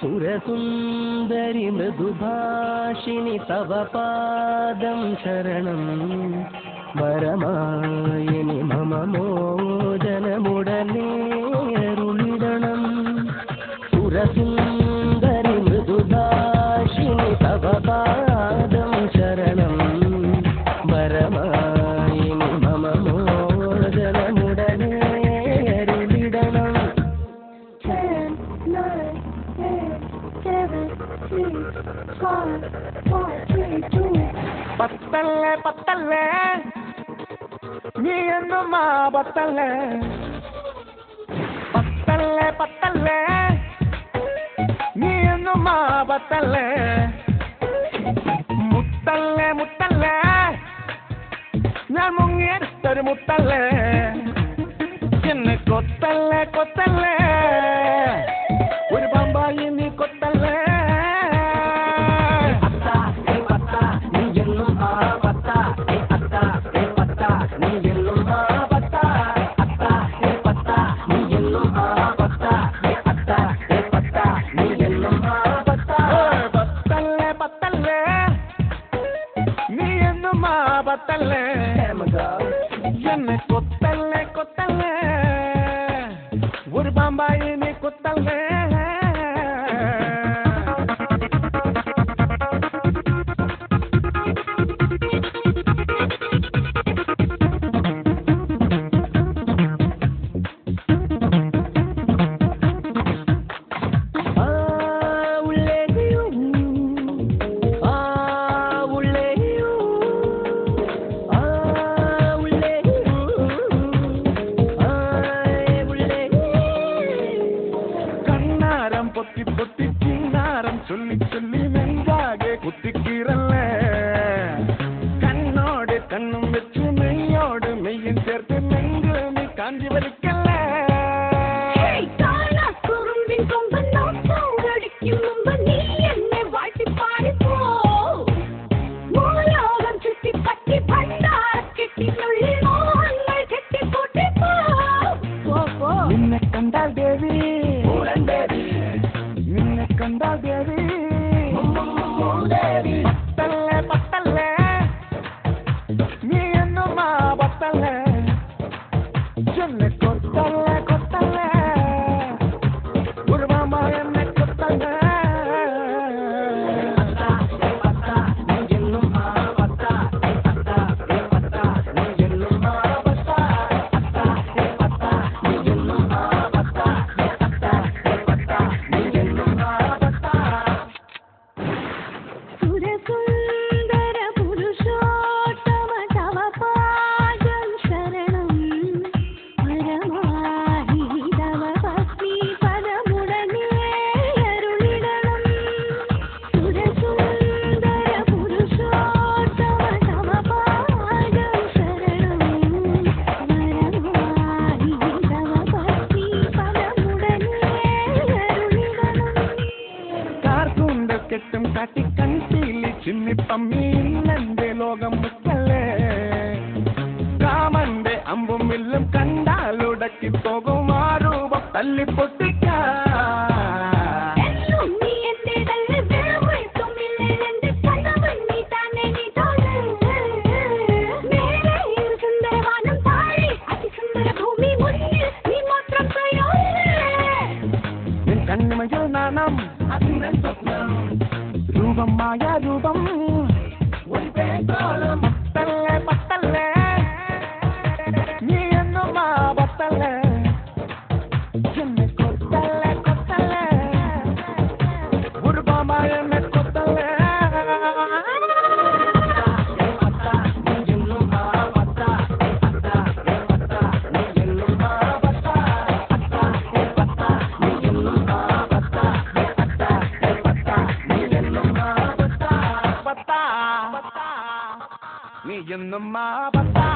സുരസുന്ദരി മൃദുഭാഷിണി തവ പാദം ശരണം വരമായിനി മമ മോചനമുടനേ അരുളിടണം. സുരസുന്ദരി മൃദുഭാഷിണി തവ പാദം ശരണം വരമായിനി മമ മോചനമുടനേ അരുളിടണം. 10, 9, 8, 7, 6, 5, 4, 3, 2. പത്തല്ലേ പത്തല്ലേ നീ എന്നും ആ പത്തല്ലേ പത്തല്ലേ പത്തല്ലേ നീ എന്നും ആ പത്തല്ലേ മുത്തല്ലേ മുത്തല്ലേ ഞാൻ മുങ്ങിയെടുത്തൊരു മുത്തല്ലേ എന്നെ കൊത്തല്ലേ കൊത്തല്ലേ ഒരു പമ്പായി നീ കൊത്തല്ലേ എന്നെ കൊത്തല്ലേ കൊത്തല്ലേ ഒരു പാമ്പായി നീ കൊത്തല്ലേ പൊത്തി പൊത്തി ചിന്നാരം ചൊല്ലി ചൊല്ലി നെഞ്ചാകെ കുത്തിക്കീറല്ലേ കണ്ണോട് കണ്ണും വെച്ച് മെയ്യോട് മെയ്യും ചേർത്ത് നെഞ്ച് നീ കാഞ്ചി വലിക്കല്ലേ നിന്നെ കണ്ടാൽ ദേവി നിന്നെ കണ്ടാൽ ദേവി പത്തല്ലേ പത്തല്ലേ നീ എന്നും ആ പത്തല്ലേ എന്നെ കൊത്തല്ലേ കൊത്തല്ലേ ഒരു മാമ എന്നെ കൊത്തല്ലേ കെട്ടും കാട്ടി കൺസീലി ചിന്നി പമ്മി ഇന്നെന്റെ ലോകം മുക്കല്ലേ രാമന്റെ അമ്പും വില്ലും കണ്ടാലുടക്കി പോകും ആ രൂപം തല്ലിപ്പൊട്ടിക്ക കണ്ണിമയിൽ നാണം അതിനെ സ്വപ്നം രൂപം മായ രൂപം പത്തല്ലേ പത്തല്ലേ നീ എന്നും ആ പത്തല്ലേ എന്നെ കൊത്തല്ലേ കൊത്തല്ലേ ഒരു പാമായ എന്നെ കൊത്തല്ലേ നീ എന്നും ആ പത്താ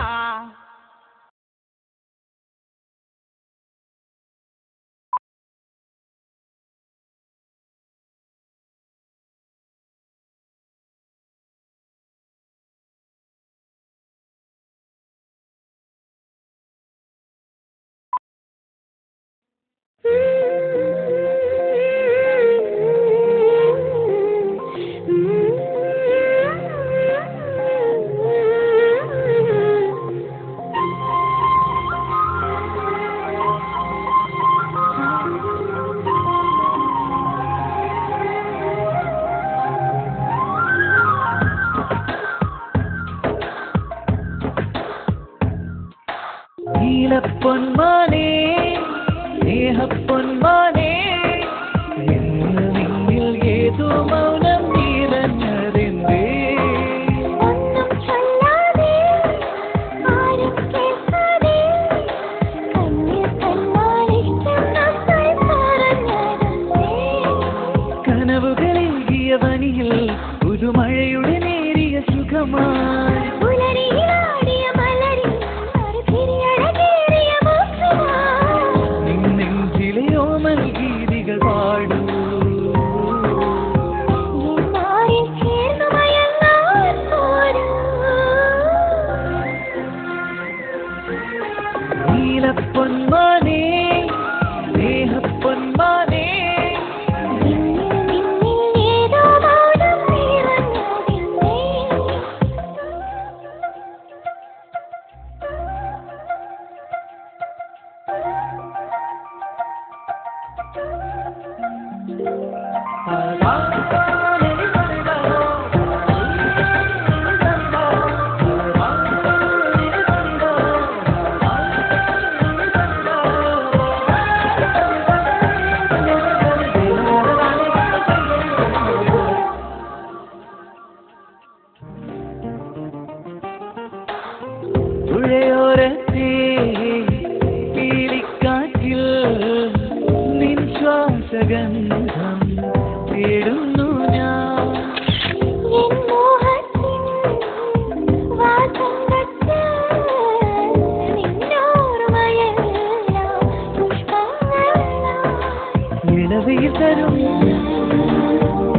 കയ്യിൽ തരും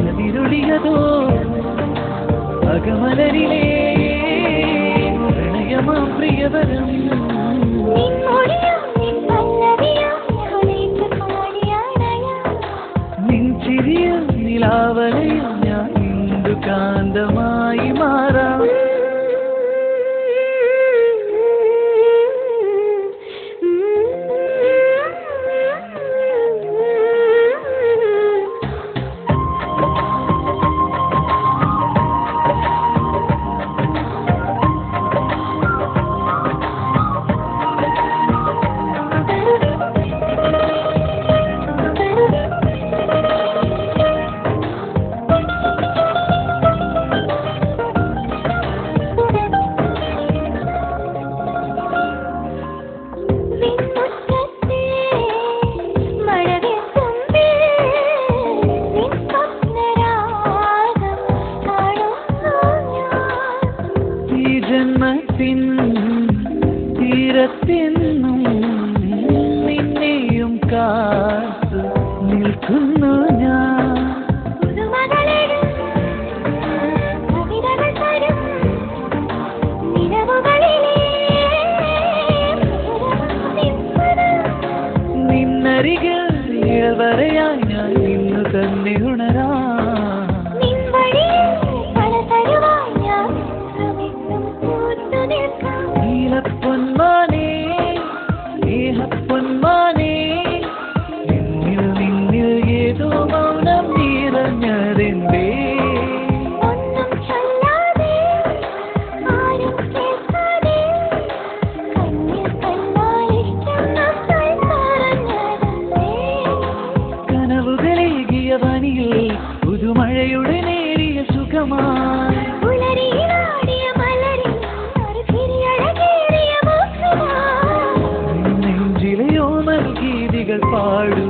അതിരുളിയതോ അകമലരിലേ പ്രണയമാ പ്രിയവരം നിൻചിരിയും നിലാവലയും ഞാൻ ഇന്ദു കാന്തമായി മാറാം ജന്മത്തിൻ തീരത്തെന്നും നിന്നെയും കാത്തു നിൽക്കുന്നു ഞാൻ നിന്നരികിൽ വരെയായി ഞാൻ ഇന്നു തന്നെ ഉണരാ നീലപ്പൊന്മാനേ സ്നേഹപ്പൊന്മാനേ നിന്നിൽ നിന്നിൽ ഏതോ മൗനം നിറഞ്ഞതെന്തേ കനവുകളേകിയ വനിയിൽ പുതുമഴയുടെ നേരിയ സുഖമായി നെഞ്ചിലെയോ നൽകീതികൾ പാടൂ